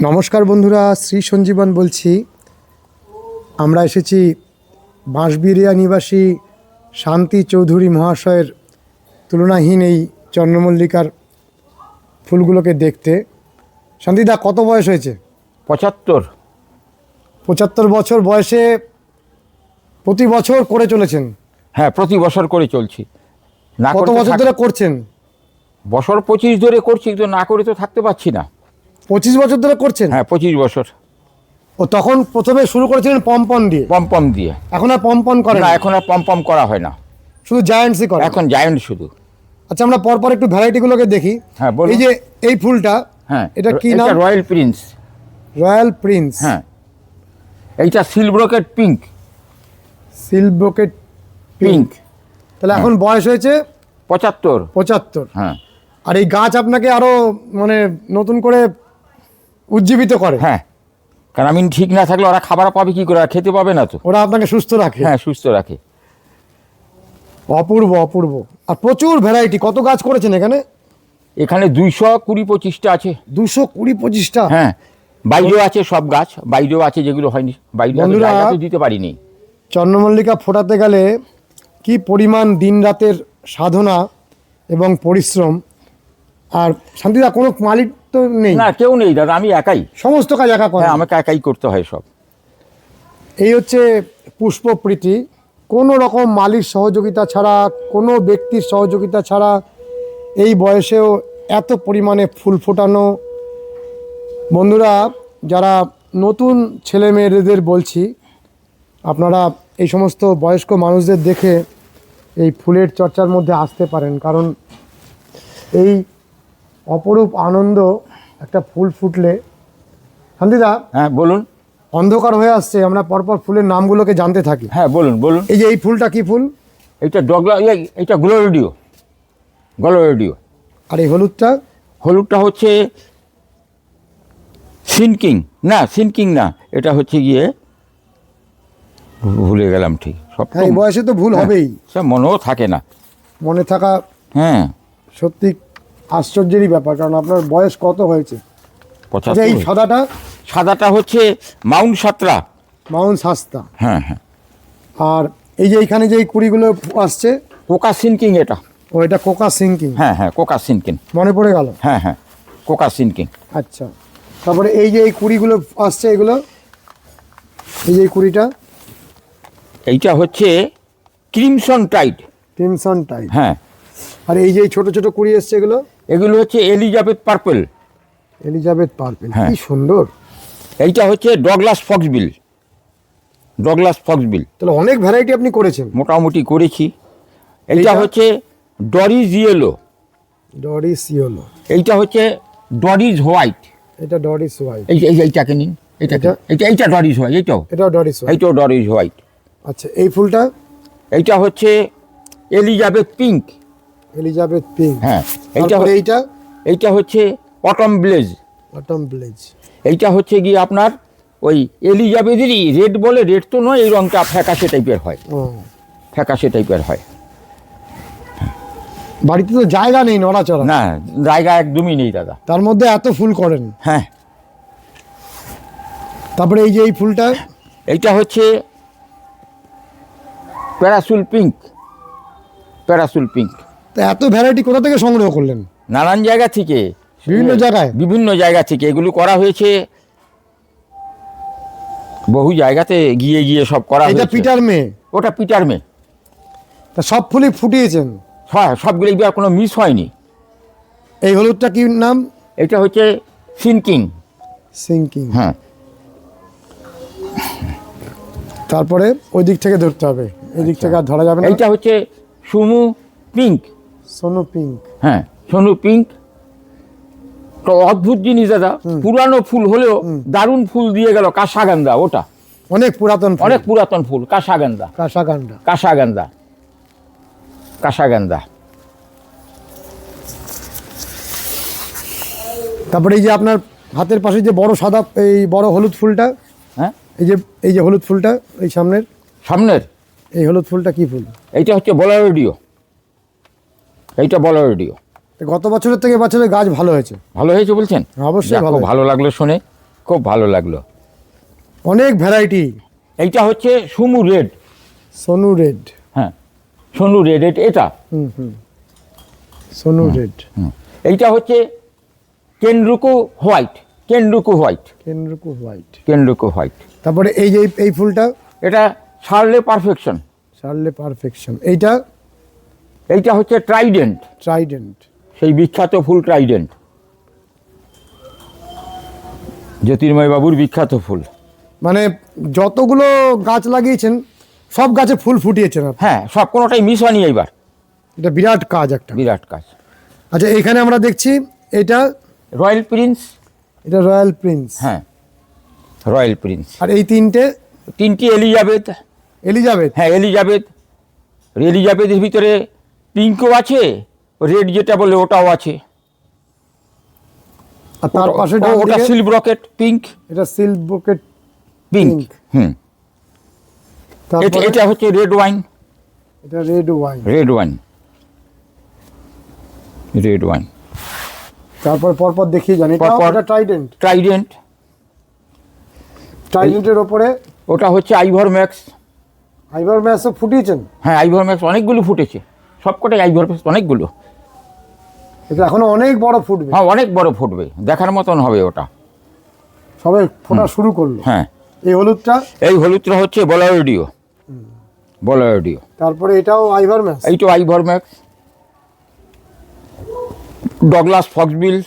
নমস্কার বন্ধুরা, শ্রী সঞ্জীবন বলছি। আমরা এসেছি বাঁশবিড়িয়া নিবাসী শান্তি চৌধুরী মহাশয়ের তুলনাহীন এই চন্দ্রমল্লিকার ফুলগুলোকে দেখতে। শান্তিদা, কত বয়স হয়েছে? 75। 75 বছর বয়সে প্রতি বছর করে চলেছেন? হ্যাঁ, প্রতি বছর করে চলছি। না কত বছর ধরে করছেন? বছর 25 ধরে করছি, কিন্তু না করে তো থাকতে পারছি না। 25 বছর ধরে করছেন? হ্যাঁ, 25 বছর। ও তখন প্রথমে শুরু করেছিলেন পম্পন দিয়ে? পম্পম দিয়ে। এখন আর পম্পন করেন না, না? এখন আর পম্পম করা হয় না, শুধু জায়ান্টসই করেন? এখন জায়ান্ট শুধু। আচ্ছা, আমরা পরপর একটু ভ্যারাইটিগুলোকে দেখি। হ্যাঁ, বলুন। এই যে এই ফুলটা, হ্যাঁ, এটা কি নাম? Royal Prince. Royal Prince. হ্যাঁ, এইটা seal brocade pink. Silk brocade pink. তাহলে এখন বয়স হয়েছে 75। 75। হ্যাঁ আর এই গাছ আপনাকে আরো মানে নতুন করে উজ্জীবিত করে। হ্যাঁ, কারণ আমি ঠিক না থাকলে ওরা খাবার পাবে কি করে? খেতে পাবে না তো। ওরা আপনাকে সুস্থ রাখে। হ্যাঁ, সুস্থ রাখে। অপূর্ব অপূর্ব। আর প্রচুর ভ্যারাইটি। কত গাছ করেছেন এখানে? এখানে 220-25টা আছে। 220-25টা? হ্যাঁ, বাইরেও আছে সব গাছ, বাইরেও আছে যেগুলো হয়নি, বাইরে বন্ধুরা, জায়গাতে দিতে পারিনি। চন্দ্রমল্লিকা ফোটাতে গেলে কি পরিমাণ দিন রাতের সাধনা এবং পরিশ্রম। আর শান্তিদা, কোনো মালিক তো নেই? না, কেউ নেই দাদা, আমি একাই সমস্ত কাজ একা করেন? হ্যাঁ, আমাকে একাই করতে হয় সব। এই হচ্ছে পুষ্পপ্রীতি। কোনো রকম মালির সহযোগিতা ছাড়া, কোনো ব্যক্তির সহযোগিতা ছাড়া এই বয়সেও এত পরিমাণে ফুল ফোটানো। বন্ধুরা, যারা নতুন ছেলে মেয়েদের বলছি, আপনারা এই সমস্ত বয়স্ক মানুষদের দেখে এই ফুলের চর্চার মধ্যে আসতে পারেন, কারণ এই অপরূপ আনন্দ একটা ফুল ফুটলে। শান্তিদা, হ্যাঁ বলুন। অন্ধকার হয়ে আসছে, আমরা পরপর ফুলের নামগুলোকে জানতে থাকি। হ্যাঁ বলুন বলুন। এই যে এই ফুলটা কি ফুল? এইটা এইটা গ্লোরেডিও। গ্লোরেডিও। আর এই হলুদটা? হলুদটা হচ্ছে সিনকিং। না, সিনকিং না, এটা হচ্ছে গিয়ে ভুলে গেলাম ঠিক সব। হ্যাঁ, এই বয়সে তো ভুল হবেই। সব মনেও থাকে না। মনে থাকা হ্যাঁ, সত্যি আশ্চর্যেরই ব্যাপার, কারণ আপনার বয়স কত হয়েছে। আচ্ছা, এই 75। সাদাটা? সাদাটা হচ্ছে মাউন্ট সাতরা। মাউন্ট শাস্তা। হ্যাঁ হ্যাঁ। আর এই যে এইখানে যে এই কুড়িগুলো আসছে? কোকা সিনকিং এটা। ও, এটা কোকা সিঙ্কিং। হ্যাঁ হ্যাঁ, কোকা সিনকিং। মনে পড়ে গেল। হ্যাঁ হ্যাঁ, কোকা সিনকিং। আচ্ছা, তারপরে এই যে এই কুড়িগুলো আসছে, এগুলো এই যে এই কুড়িটা? এইটা হচ্ছে ক্রিমসন টাইড। Crimson Tide. হ্যাঁ। আর এই যে ছোট ছোট কুড়ি এসছে, এগুলো? এগুলো হচ্ছে এলিজাবেথ পার্পল। Elizabeth purple. হ্যাঁ। কি সুন্দর। এইটা হচ্ছে ডগলাস ফক্সবিল। ডগলাস ফক্সবিল। তাহলে অনেক ভ্যারাইটি আপনি করেছেন। মোটামুটি করেছি। এইটা এইটা? হচ্ছে ডরিজ ইয়েলো। Doris yellow. এইটা হচ্ছে ডরিজ হোয়াইট। এটা ডরিস হোয়াইট। এইটাকে নিন। এটা? এইটা ডরিজ হোয়াইট। এইটাও এটাও ডরিস হোয়াইট। এইটাও ডরিজ হোয়াইট। আচ্ছা, এই ফুলটা? এইটা হচ্ছে এলিজাবেথ পিঙ্ক। Elizabeth pink. হ্যাঁ। এইটা? এইটা হচ্ছে অটম ব্লেজ। Autumn bless. এইটা হচ্ছে গিয়ে আপনার ওই এলিজাবেথেরই রেড বলে, রেড তো নয়, এই রঙটা ফ্যাকাশে টাইপের হয়। ও, ফ্যাকাশে টাইপের হয়। বাড়িতে তো জায়গা নেই নড়াচড়া। না, জায়গা একদমই নেই দাদা। তার মধ্যে এত ফুল করেন। হ্যাঁ। তারপরে এই যে এই ফুলটা? এইটা হচ্ছে প্যারাসুল পিঙ্ক। প্যারাসুল পিঙ্ক। তো এত ভ্যারাইটি কোথা থেকে সংগ্রহ করলেন? নানান জায়গা থেকে, বিভিন্ন জায়গায়? বিভিন্ন জায়গা থেকে এগুলো করা হয়েছে। বহু জায়গাতে গিয়ে গিয়ে সব করা এটা হয়েছে। পিটার মেয়ে? ওটা পিটার মে। তা সব ফুলই ফুটিয়েছেন? হ্যাঁ, সবগুলো এবার কোনো মিস হয়নি। এই হলুদটা কি নাম? এটা হচ্ছে সিনকিং। সিঙ্কিং। হ্যাঁ। তারপরে ওই দিক থেকে ধরতে হবে, এই দিক থেকে আর ধরা যাবে না। এইটা হচ্ছে সুমু পিঙ্ক। সোনু পিঙ্ক। হ্যাঁ, সোনু পিঙ্ক। তো অদ্ভুত জিনিস দাদা, পুরানো ফুল হলেও দারুণ ফুল দিয়ে গেল। কাসাগান্দা। ওটা অনেক পুরাতন ফুল। অনেক পুরাতন ফুল। কাসাগান্দা। কাসাগান্ডা। কাসাগান্দা। কাসাগান্দা। তারপরে এই যে আপনার হাতের পাশে যে বড় সাদা, এই বড় হলুদ ফুলটা? হ্যাঁ, এই যে হলুদ ফুলটা, এই সামনের সামনের এই হলুদ ফুলটা কি ফুল? এইটা হচ্ছে বলারেডিও। এইটা বলারেডিও। গত বছরের থেকে বছরে গাছ ভালো হয়েছে? ভালো হয়েছে বলছেন? অবশ্যই ভালো হয়েছে। ভালো লাগলো শুনে। খুব ভালো লাগলো। অনেক ভ্যারাইটি। এইটা হচ্ছে সুমু রেড। সোনু রেড। হ্যাঁ, সোনু রেড এটা। সোনু রেড। এইটা হচ্ছে কেনরুকু হোয়াইট। কেনরুকু হোয়াইট। কেনরুকু হোয়াইট। কেনরুকু হোয়াইট। তারপরে এই যে এই ফুলটা এটা শার্লে পারফেকশন। শার্লে পারফেকশন। এইটা এইটা হচ্ছে ট্রাইডেন্ট। ট্রাইডেন্ট। সেই বিখ্যাত ফুল ট্রাইডেন্ট, জ্যোতির্ময় বাবুর বিখ্যাত ফুল। মানে যতগুলো গাছ লাগিয়েছেন সব গাছে ফুল ফুটিয়েছেন আপনি। হ্যাঁ, সব কোনোটাই মিস হয়নি এইবার। এটা বিরাট কাজ একটা। বিরাট কাজ। আচ্ছা, এখানে আমরা দেখছি এটা রয়্যাল প্রিন্স। এটা রয়্যাল প্রিন্স। হ্যাঁ, রয়্যাল প্রিন্স। আর এই তিনটি এলিজাবেথ। এলিজাবেথ। হ্যাঁ, এলিজাবেথ। এলিজাবেথের ভিতরে পিঙ্কও আছে, রেড যেটা বলে ওটাও আছে। আর তার পাশে ওটা সিল্ক রকেট পিঙ্ক। এটা সিল্ক বুকেট পিঙ্ক। হুম। তারপরে এটা হচ্ছে রেড ওয়াইন। এটা red wine. Red wine. Red wine. তারপর পরপর দেখিয়ে জানি এটা ট্রাইডেন্ট। ট্রাইডেন্ট। ট্রাইডেন্টের ওপরে ওটা হচ্ছে আইভর ম্যাক্স। আইভার ম্যাসও ফুটিয়েছেন। হ্যাঁ, আইভর ম্যাক্স অনেকগুলো ফুটেছে, সবকটাই আইভর ম্যাক্স অনেকগুলো। এটা এখনো অনেক বড় ফুটবে। হ্যাঁ, অনেক বড় ফুটবে, দেখার মতন হবে ওটা। সবে ফোটা শুরু করলো। হ্যাঁ। এই হলুদটা এই হলুদটা হচ্ছে বলায়োডিও। বলায়োডিও। তারপরে এটাও আইভার ম্যাস। এইটা আইভর ম্যাক্স। ডগলাস ফক্সবিল।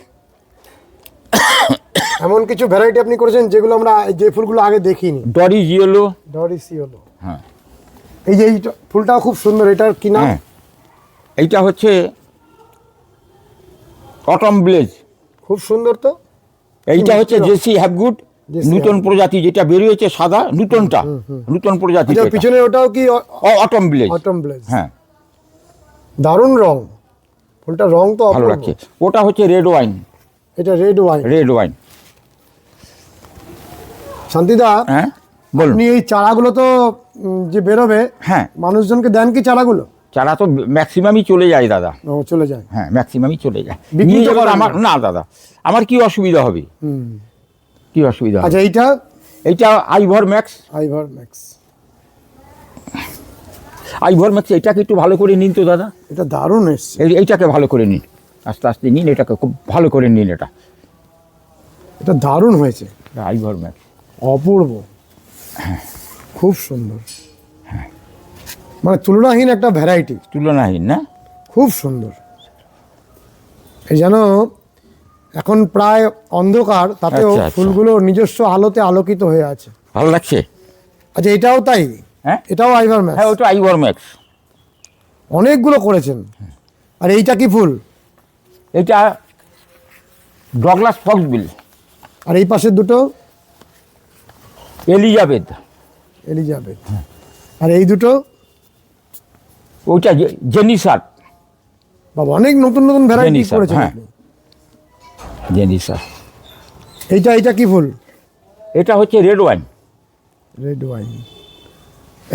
এমন কিছু ভ্যারাইটি আপনি করেছেন যেগুলো আমরা যে ফুলগুলো আগে দেখিনি। Doris yellow. ডরিসিওলো। হ্যাঁ। এই যে এই ফুলটাও খুব সুন্দর। এটার কি নাম? হ্যাঁ, এইটা হচ্ছে অটম ব্লেজ। খুব সুন্দর তো। এইটা হচ্ছে জেসি হ্যাভগুড, জেসি নূতন প্রজাতি যেটা বেরিয়েছে সাদা, নূতনটা, নূতন প্রজাতি। আচ্ছা, পিছনে ওটাও কি অটম ব্লেজ। Autumn bless. হ্যাঁ, দারুণ রং। ফুলটা রং তো ভালো অপূর্ব। লাগছে। ওটা হচ্ছে রেড ওয়াইন। এটা রেড ওয়াইন। Red wine. শান্তিদা, হ্যাঁ, বলুন। আপনি এই চারাগুলো তো যে বেরোবে, হ্যাঁ, মানুষজনকে দেন কি চারাগুলো? চারা তো ম্যাক্সিমামই চলে যায় দাদা। ও, চলে যায়। হ্যাঁ, ম্যাক্সিমামই চলে যায়। বিক্রি নিয়ে তো যাবার করেন আমার না দাদা, আমার কি অসুবিধা হবে? কি অসুবিধা হবে? আচ্ছা, এইটা আইভর ম্যাক্স। আইভার ম্যাক্স। আইভর ম্যাক্স। এটাকে একটু ভালো করে নিন তো দাদা। এটা দারুণ এসছে। এইটাকে ভালো করে নিন, আস্তে আস্তে নিন, এটাকে খুব ভালো করে নিন। এটা দারুণ হয়েছে। আইভর ম্যাক্স অপূর্ব। খুব সুন্দর। মানে তুলনাহীন একটা ভ্যারাইটি। তুলনাহীন না? খুব সুন্দর। এই যেন এখন প্রায় অন্ধকার, তাতেও আচ্ছা, আচ্ছা। ফুলগুলো নিজস্ব আলোতে আলোকিত হয়ে আছে। ভালো লাগছে। আচ্ছা, এটাও তাই? হ্যাঁ, এটাও আইভার ম্যাক্স। হ্যাঁ, ওটা আইভর ম্যাক্স। অনেকগুলো করেছেন। আর এইটা কি ফুল? এটা ডগলাস ফক্সবিল। আর এই পাশের দুটো এলিজাবেথ। এলিজাবেথ। আর এই দুটো ওইটা জেনিসার। বাবা, অনেক নতুন নতুন ভ্যারাইটি জেনিসার, করেছেন হ্যাঁ। আপনি। জেনিসার। এইটা কি ফুল? এটা হচ্ছে রেড ওয়াইন। Red wine.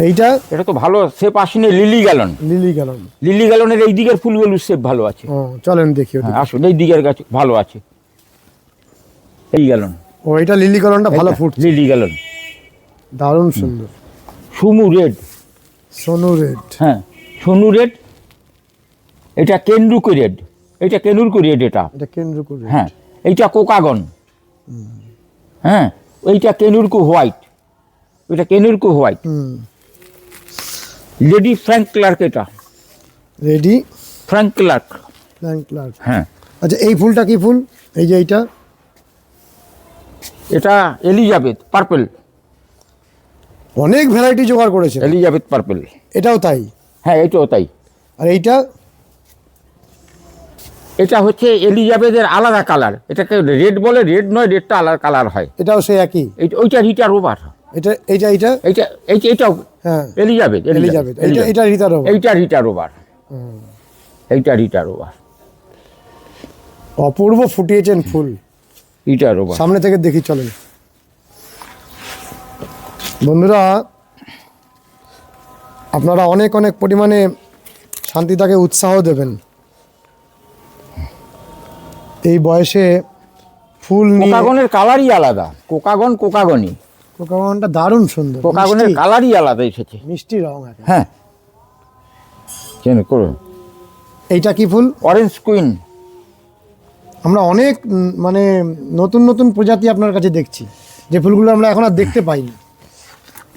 এইটা এটা তো ভালো শেপ আসেনি, lily gallon. Lily gallon. Lily গ্যালনের এই দিকের ফুলগুলোর শেপ ভালো আছে। ও, চলেন দেখি ওটা। হ্যাঁ, আসুন, এই দিকের গাছ ভালো আছে। এই গ্যালন। ও, এটা লিলি গ্যালনটা ভালো ফুটছে। Lily gallon. দারুণ সুন্দর। সুমু রেড। সোনু রেড। হ্যাঁ, সোনু রেড। এটা কেনরুকু রেড। এটা কেনুরকু রেড। এটা এটা কেন্দ্রকু রেড। হ্যাঁ, এইটা কোকাগন। হ্যাঁ, এইটা কেনুরকু হোয়াইট। ওইটা কেনুরকু হোয়াইট। Lady Frank Clark. এটা ready Frank Clark. Frank Clark. হ্যাঁ। আচ্ছা, এই ফুলটা কি ফুল? এই যে এইটা? এটা এলিজাবেথ পার্পল। অনেক ভ্যারাইটি জোগাড় করেছে। Elizabeth purple. এটাও তাই? হ্যাঁ, এটাও তাই। আর এইটা? এটা হচ্ছে এলিজাবেথের আলাদা কালার। এটাকে রেড বলে, রেড নয়, রেডটা আলাদা কালার হয়। এটাও সেই একই? ওইটা রিটা রোবার। এটা এইটা এইটা এটাও হ্যাঁ, এলিজাবেথ। এলিজাবেথ। এটা রিতা রোবার। এইটা রিটা রোবার। এইটা রিটা রোবার। অপূর্ব ফুটিয়েছেন ফুল। রিটা রোবার। সামনে থেকে দেখি, চলেন বন্ধুরা। আপনারা অনেক অনেক পরিমাণে শান্তিদাকে উৎসাহ দেবেন। এই বয়সে ফুল নিয়ে কোকাগনের কালারই আলাদা, কোকাগনই কোকাগনটা দারুণ সুন্দর, কোকাগনের মিষ্টি, কালারই আলাদা এসেছে। মিষ্টি রং আছে। হ্যাঁ চেন করুন। এইটা কি ফুল? Orange queen. আমরা অনেক মানে নতুন নতুন প্রজাতি আপনার কাছে দেখছি, যে ফুলগুলো আমরা এখন আর দেখতে পাইনি।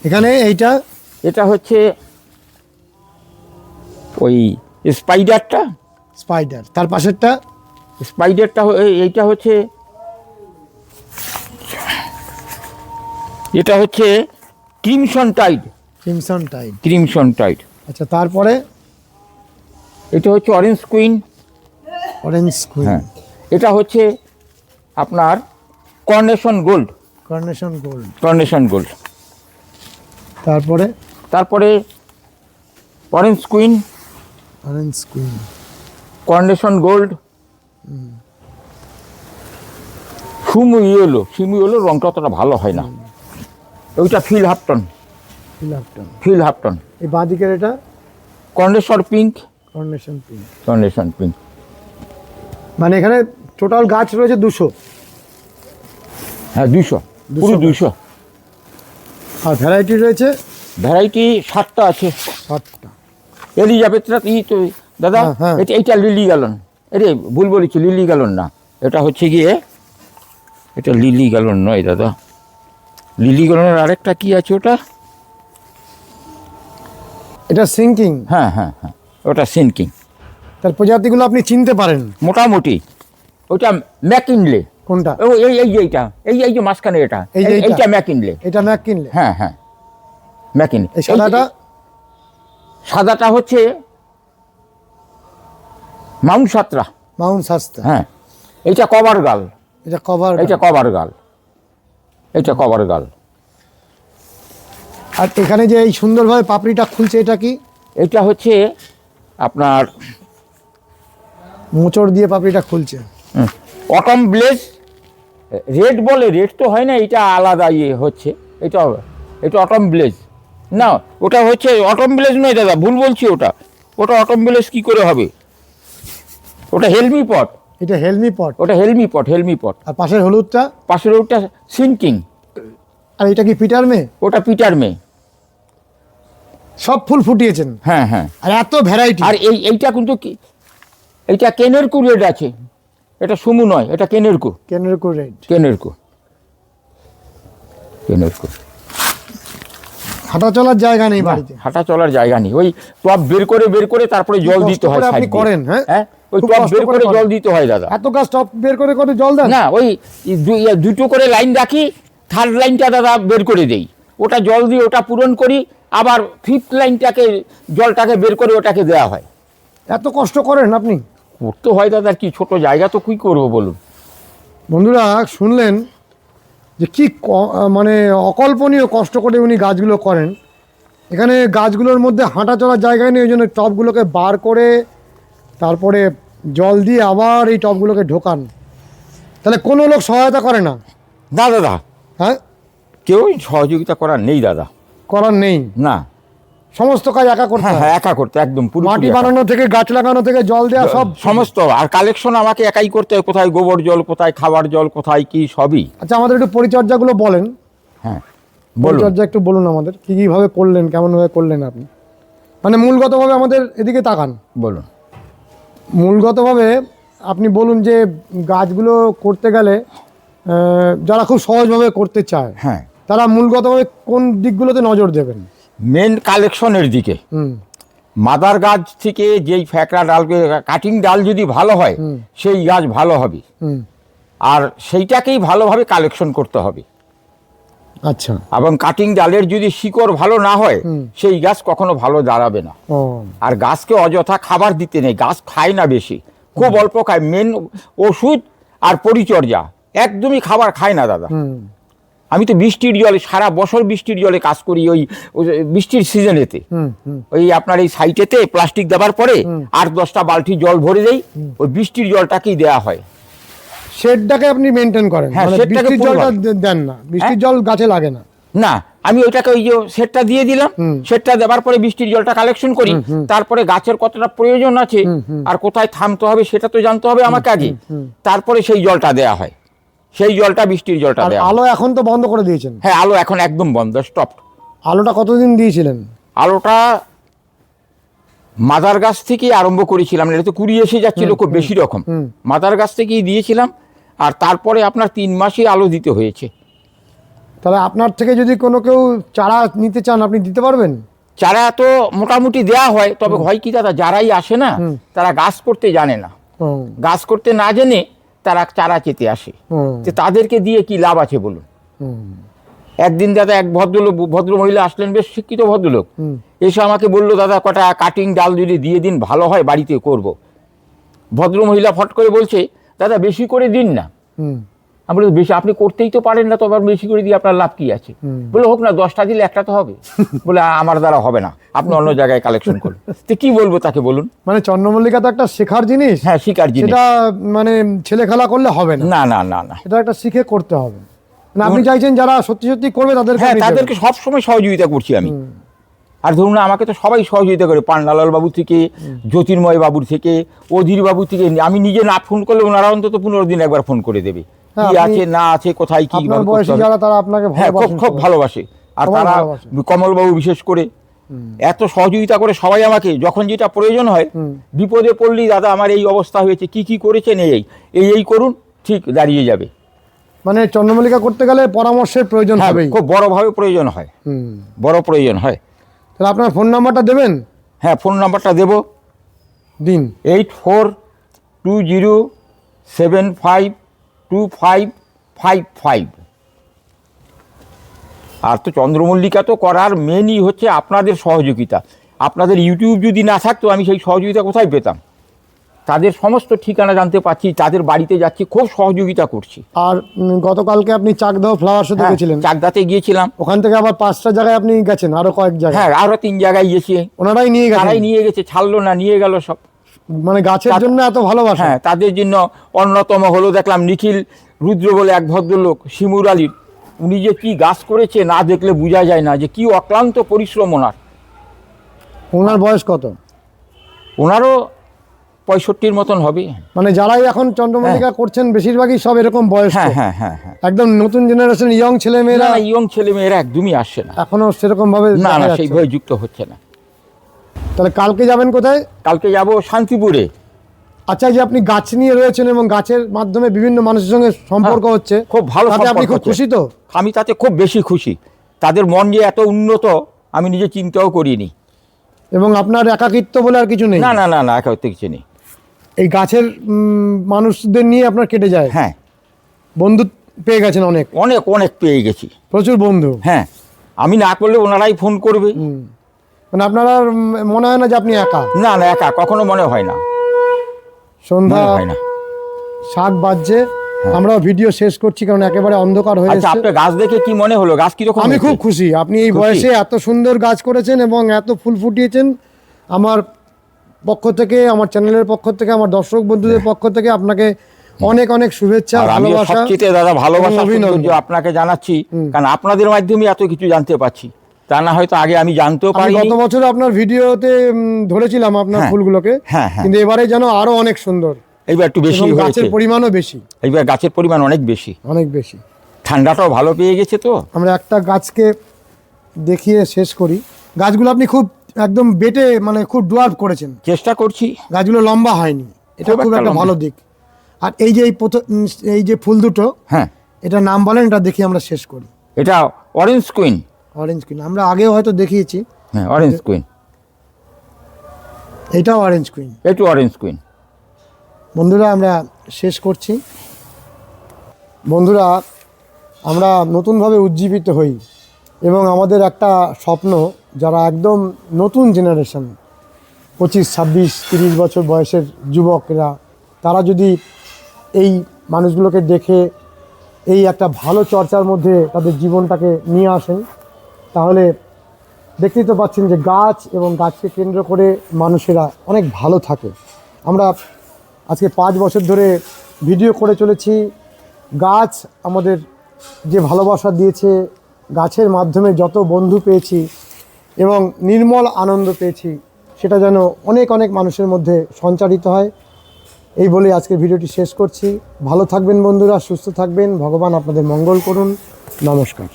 এখানে এইটা এটা হচ্ছে ওই স্পাইডারটা, স্পাইডার। তার পাশেরটা স্পাইডারটা এইটা হচ্ছে, এটা হচ্ছে crimson tide. Crimson tide. Crimson tide. আচ্ছা, তারপরে এটা হচ্ছে অরেঞ্জ কুইন। Orange queen. হ্যাঁ, এটা হচ্ছে আপনার carnation gold. Carnation gold. Carnation gold. তারপরে তারপরে orange queen, orange queen, carnation gold, সুমু ইয়েলো রংটা অতটা ভালো হয় না। ওইটা ফিল হাফটন। ফিলাপটন। ফিল হাফটন। এই বাঁদিকের এটা carnation pink. Carnation pink. Carnation pink. মানে এখানে টোটাল গাছ রয়েছে 200। হ্যাঁ 200, পুরো 200। আর ভ্যারাইটি রয়েছে ভ্যারাইটি 7টা আছে। 7টা। এলিজাবেথরা ই তো দাদা, হ্যাঁ, হ্যাঁ। এইটা লিলি গ্যালন। আরে ভুল বলেছি, লিলি গ্যালন না, এটা হচ্ছে গিয়ে, এটা লিলি গ্যালন নয় দাদা। লিলি গ্যালনের আরেকটা কি আছে ওটা? এটা সিঙ্কিং। হ্যাঁ হ্যাঁ হ্যাঁ, ওটা সিনকিং। তার প্রজাতিগুলো আপনি চিনতে পারেন মোটামুটি ওটা ম্যাকিনলে। কোনটা? ও এই যে মাঝখানে এটা, এই যে এইটা? এইটা ম্যাকিনলে। এটা ম্যাক কিনলে। হ্যাঁ হ্যাঁ ম্যাকিনলে। এই সাদাটা? সাদাটা হচ্ছে মাউন্ট সাতরা। মাউন্ট সাস্তা। হ্যাঁ, এইটা কভার গাল। এটা কভার। এইটা কভার গাল। এইটা কভার গাল। আর এখানে যে এই সুন্দরভাবে পাপড়িটা খুলছে, এটা কি? এটা হচ্ছে আপনার মোচড় দিয়ে পাপড়িটা খুলছে। Autumn bless. রেড বলে, রেড তো হয় না, এটা আলাদা ইয়ে হচ্ছে। এটা অটম ব্লেজ না, ওটা হচ্ছে অটম ব্লেজ নয় দাদা, ভুল বলছি। ওটা অটম ব্লেজ কি করে হবে? ওটা হেলমি পট। এটা হেলমি পট। ওটা হেলমি পট। আর পাশের হলুদটা? পাশের ওটা সিনকিং। আর এটা কি পিটার মে? ওটা পিটার মে। সব ফুল ফুটিয়েছেন। হ্যাঁ হ্যাঁ। আর এত ভ্যারাইটি। আর এইটা কিন্তু কি, এইটা কেনেরকু রেড আছে। এটা সুমু নয়, এটা কেনেরকু। কেনেরকো রেড। কেনেরকু। হাঁটা চলার জায়গা নেই বাড়িতে। হাঁটা চলার জায়গা নেই। ওই টব বের করে তারপরে জল দিতে হয়। আপনি করেন? হ্যাঁ, ওই খুব টব কষ্ট বের করে করে করেন। জল দিতে হয় দাদা। এত গাছ টপ বের করে জল দেন? না, ওই দুটো করে লাইন রাখি, থার্ড লাইনটা দাদা বের করে দেই, ওটা জল দিয়ে ওটা পূরণ করি, আবার ফিফথ লাইনটাকে জলটাকে বের করে ওটাকে দেওয়া হয়। এত কষ্ট করেন আপনি? করতে হয় দাদা, কি ছোট জায়গা তো কি করবো বলুন। বন্ধুরা শুনলেন যে কি মানে অকল্পনীয় কষ্ট করে উনি গাছগুলো করেন। এখানে গাছগুলোর মধ্যে হাঁটা চলার জায়গা নেই, ওই জন্য টবগুলোকে বার করে তারপরে জল দিয়ে আবার এই টবগুলোকে ঢোকান। তাহলে কোনো লোক সহায়তা করে না? না দাদা, হ্যাঁ, কেউ সহযোগিতা করার নেই দাদা। করার নেই? না, সমস্ত কাজ একা করতে হ্যাঁ হয়? হ্যাঁ, একা করতে, একদম পুরো মাটি বানানো থেকে গাছ লাগানো থেকে জল দেওয়া সব সমস্ত। আর কালেকশন আমাকে একাই করতে হয়, কোথায় গোবর জল, কোথায় খাবার জল, কোথায় কি, সবই। আচ্ছা, আমাদের একটু পরিচর্যাগুলো বলেন। হ্যাঁ বলুন। পরিচর্যা একটু বলুন আমাদের, কী কীভাবে করলেন, কেমনভাবে করলেন আপনি? মানে মূলগতভাবে আমাদের এদিকে তাকান। বলুন। মূলগতভাবে আপনি বলুন যে গাছগুলো করতে গেলে যারা খুব সহজভাবে করতে চায়, হ্যাঁ, তারা মূলগতভাবে কোন দিকগুলোতে নজর দেবেন? মেন কালেকশনের দিকে। মাদার গাছ থেকে যেই ফ্যাকড়া ডাল, কাটিং ডাল যদি ভালো হয়, সেই গাছ ভালো হবে। আর সেইটাকেই ভালোভাবে কালেকশন করতে হবে। আচ্ছা। এবং কাটিং ডালের যদি শিকড় ভালো না হয়, সেই গাছ কখনো ভালো দাঁড়াবে না। ও, আর গাছকে অযথা খাবার দিতে নেই, গাছ খায় না বেশি, খুব অল্প খায়। মেন ওষুধ আর পরিচর্যা, একদমই খাবার খায় না দাদা। আমি তো বৃষ্টির জলে, সারা বছর বৃষ্টির জলে কাজ করি। ওই বৃষ্টির সিজনেতে ওই আপনার এই সাইটেতে প্লাস্টিক দেওয়ার পরে 8-10টা বালতি জল ভরে দেই, ওই বৃষ্টির জলটাকেই দেওয়া হয়। শেডটাকে আপনি মেনটেন করেন? হ্যাঁ, মানে শেডটাকে বৃষ্টির জলটা দেন না? বৃষ্টির জল গাছে লাগে না? না, আমি ওইটাকে ওই যে সেটটা দিয়ে দিলাম, সেটটা দেওয়ার পরে বৃষ্টির জলটা কালেকশন করি। তারপরে গাছের কতটা প্রয়োজন আছে আর কোথায় থামতে হবে সেটা তো জানতে হবে আমাকে আগে, তারপরে সেই জলটা দেয়া হয়। সেই জলটা বৃষ্টির জলটা আর দেওয়া হয়। আলো এখন তো বন্ধ করে দিয়েছেন, হ্যাঁ, আলো এখন একদম বন্ধ, স্টপ। আলোটা কতদিন দিয়েছিলেন? আলোটা মাদার গাছ থেকে আরম্ভ করেছিলাম, এটা তো কুড়ি এসে যাচ্ছিল খুব বেশি রকম, মাদার গাছ থেকেই দিয়েছিলাম। আর তারপরে আপনার 3 মাসই আলো দিতে হয়েছে। তাহলে আপনার থেকে যদি কোনো কেউ চারা নিতে চান আপনি দিতে পারবেন? চারা তো মোটামুটি দেয়া হয়, তবে হয় কি দাদা, যারাই আসে না তারা গাছ করতে জানে না, হুম, গাছ করতে না জেনে তারা চারা চেতে আসে। হুম, তো তাদেরকে দিয়ে কি লাভ আছে বলুন? হুম, একদিন দাদা এক ভদ্র মহিলা আসলেন, বেশ শিক্ষিত ভদ্রলোক, এসে আমাকে বললো, দাদা কটা কাটিং ডাল যদি দিয়ে দিন ভালো হয়, বাড়িতে করব। ভদ্র মহিলা ফট করে বলছে, দাদা বেশি করে দিন না। হুম, আমি বলি, বেশি আপনি করতেই তো পারেন না, তো আবার বেশি করে দিয়ে আপনার লাভ কি আছে? বলে, হোক না, 10টা দিলে একটা তো হবে। বলে, আমার দ্বারা হবে না, আপনি অন্য জায়গায় কালেকশন করুন। তো কি বলবো তাকে বলুন? মানে চন্দ্রমল্লিকা তো একটা শেখার জিনিস। হ্যাঁ, শিকার জিনিস। সেটা মানে ছেলে খেলা করলে হবে না, না না না না, এটা একটা শিখে করতে হবে। না আপনি চাইছেন যারা সত্যি সত্যি করবে তাদেরকে হ্যাঁ, আপনি তাদেরকে দেবেন। সবসময় সহযোগিতা করছি আমি। আর ধরুন না, আমাকে তো সবাই সহযোগিতা করে, পান্নালাল বাবু থেকে, জ্যোতির্ময় বাবুর থেকে, অধীর বাবু থেকে। আমি নিজে না ফোন করলে ওনারা অন্তত 15 দিন একবার ফোন করে দেবে, হ্যাঁ, কি আপনি- আছে না আছে, কোথায় কি আপনার বয়সী যারা তারা আপনাকে হ্যাঁ, খুব ভালোবাসেন খুব সবাই। ভালোবাসে। আর সবাই তারা ভালোবাসে। কমলবাবু বিশেষ করে এত সহযোগিতা করে সবাই আমাকে, যখন যেটা প্রয়োজন হয়, বিপদে পড়লেই, দাদা আমার এই অবস্থা হয়েছে, কি কি করেছেন, এই করুন, ঠিক দাঁড়িয়ে যাবে। মানে চন্দ্রমল্লিকা করতে গেলে পরামর্শের প্রয়োজন হ্যাঁ, হবেই। খুব বড়ভাবে প্রয়োজন হয়, হুম। বড় প্রয়োজন হয়। তাহলে আপনার ফোন নাম্বারটা দেবেন? হ্যাঁ, ফোন নাম্বারটা দেবো, দিন। 8420752555। আর তো চন্দ্রমল্লিকা তো করার মেনই হচ্ছে আপনাদের সহযোগিতা। আপনাদের ইউটিউব যদি না থাকতো, আমি সেই সহযোগিতা কোথায় পেতাম? তাদের সমস্ত ঠিকানা জানতে পারছি, তাদের বাড়িতে যাচ্ছি, খুব সহযোগিতা করছি। আর গতকালকে আপনি চাকদাহ ফ্লাওয়ার শোতে হ্যাঁ, গেছিলেন, চাকদাতে গিয়েছিলাম। ওখান থেকে আবার 5টা জায়গায় আপনি গেছেন, আরো কয়েক জায়গায়। হ্যাঁ, আরো 3 জায়গায় গেছি। ওনারাই নিয়ে গেছেন, তারাই নিয়ে গেছে, ছাড়লো না, নিয়ে গেল সব। মানে গাছের জন্য এত ভালোবাসা। হ্যাঁ, তাদের জন্য অন্যতম হলো, দেখলাম নিখিল রুদ্র বলে এক ভদ্রলোক, শিমুর আলীর, উনি যে কি গাছ করেছে, না দেখলে বোঝা যায় না যে কি অক্লান্ত পরিশ্রম ওনার। ওনার বয়স কত? ওনারও 65 মতন হবে। মানে যারাই এখন চন্দ্রমল্লিকা করছেন বেশিরভাগই সব এরকম বয়স। হ্যাঁ হ্যাঁ হ্যাঁ হ্যাঁ। একদম নতুন জেনারেশন ইয়ং ছেলে মেয়েরা না, ইয়ং ছেলে মেয়েরা একদমই আসছে না। এখনো সেরকম ভাবে না দেখা না, যাচ্ছে। সেইভাবে যুক্ত হচ্ছে না। তাহলে কালকে যাবেন কোথায়? কালকে যাব শান্তিপুরে। আচ্ছা, এই যে আপনি গাছ নিয়ে রয়েছেন এবং গাছের মাধ্যমে বিভিন্ন মানুষের সঙ্গে সম্পর্ক হ্যাঁ, হচ্ছে, খুব ভালো তাতে আপনি সম্পর্ক খুব হচ্ছে। খুশি তো? আমি তাতে খুব বেশি খুশি। তাদের মন যে এত উন্নত আমি নিজে চিন্তাও করিনি। এবং আপনার একাকিত্ব বলে আর কিছু নেই? না না না না, একাত্ত কিছু নেই। এই গাছের মানুষদের নিয়ে আপনার কেটে যায়। হ্যাঁ, বন্ধু পেয়ে গেছেন অনেক? অনেক অনেক পেয়ে গেছি। প্রচুর বন্ধু? হ্যাঁ, আমি না করলে ওনারাই ফোন করবে। মানে আপনার আর মনে হয় না যে আপনি একা? না না, একা কখনো মনে হয় না, সন্ধ্যা মনে হয় না। 7 বাজছে, আমরা ভিডিও শেষ করছি কারণ একেবারে অন্ধকার হয়ে আচ্ছা, যাচ্ছে। আপনার গাছ দেখে কি মনে হলো? গাছ কিরকম? আমি হয়েছে? খুব খুশি, আপনি এই খুশি? বয়সে এত সুন্দর গাছ করেছেন এবং এত ফুল ফুটিয়েছেন। আমার পক্ষ থেকে, আমার চ্যানেলের পক্ষ থেকে, আমার দর্শক বন্ধুদের পক্ষ থেকে আপনাকে অনেক অনেক শুভেচ্ছা, আর আমি ভালোবাসা। সবচেয়ে দাদা ভালোবাসা এবং অভিনন্দন। সৌন্দর্য আপনাকে জানাচ্ছি, কারণ আপনাদের মাধ্যমে এত কিছু জানতে পারছি, তা না হয়তো আগে আমি জানতেও আমি পারিনি। গত বছর আপনার ভিডিওতে ধরেছিলাম আপনার হ্যাঁ, ফুলগুলোকে, হ্যাঁ, হ্যাঁ। কিন্তু এবারে যেন আরো অনেক সুন্দর এইবার একটু বেশি এবং হয়েছে, গাছের পরিমাণও বেশি, এইবার গাছের পরিমাণ অনেক বেশি, অনেক বেশি। ঠান্ডাটাও ভালো পেয়ে গেছে। তো আমরা একটা গাছকে দেখিয়ে শেষ করি। গাছগুলো আপনি খুব একদম বেটে মানে খুব ডুয়ার্ভ করেছেন, চেষ্টা করছি। গাছগুলো লম্বা হয়নি, এটা খুব খুব একটা একটা লম্বা। ভালো দিক। আর এই যে এই যে ফুল দুটো, হ্যাঁ, এটা নাম বলেন, এটা দেখি আমরা শেষ করি। এটা অরেঞ্জ কুইন। অরেঞ্জ কুইন আমরা আগেও হয়তো দেখিয়েছি। হ্যাঁ, অরেঞ্জ কুইন, এটাও অরেঞ্জ কুইন। একটু অরেঞ্জ কুইন। বন্ধুরা আমরা শেষ করছি। বন্ধুরা, আমরা নতুনভাবে উজ্জীবিত হই এবং আমাদের একটা স্বপ্ন, যারা একদম নতুন জেনারেশন 25, 26, 30 বছর বয়সের যুবকরা, তারা যদি এই মানুষগুলোকে দেখে এই একটা ভালো চর্চার মধ্যে তাদের জীবনটাকে নিয়ে আসেন, তাহলে দেখতেই তো পাচ্ছেন যে গাছ এবং গাছকে কেন্দ্র করে মানুষেরা অনেক ভালো থাকে। আমরা আজকে 5 বছর ধরে ভিডিও করে চলেছি। গাছ আমাদের যে ভালোবাসা দিয়েছে, গাছের মাধ্যমে যত বন্ধু পেয়েছি এবং নির্মল আনন্দ পেয়েছি, সেটা যেন অনেক অনেক মানুষের মধ্যে সঞ্চারিত হয় এই বলে আজকের ভিডিওটি শেষ করছি। ভালো থাকবেন বন্ধুরা, সুস্থ থাকবেন, ভগবান আপনাদের মঙ্গল করুন। নমস্কার।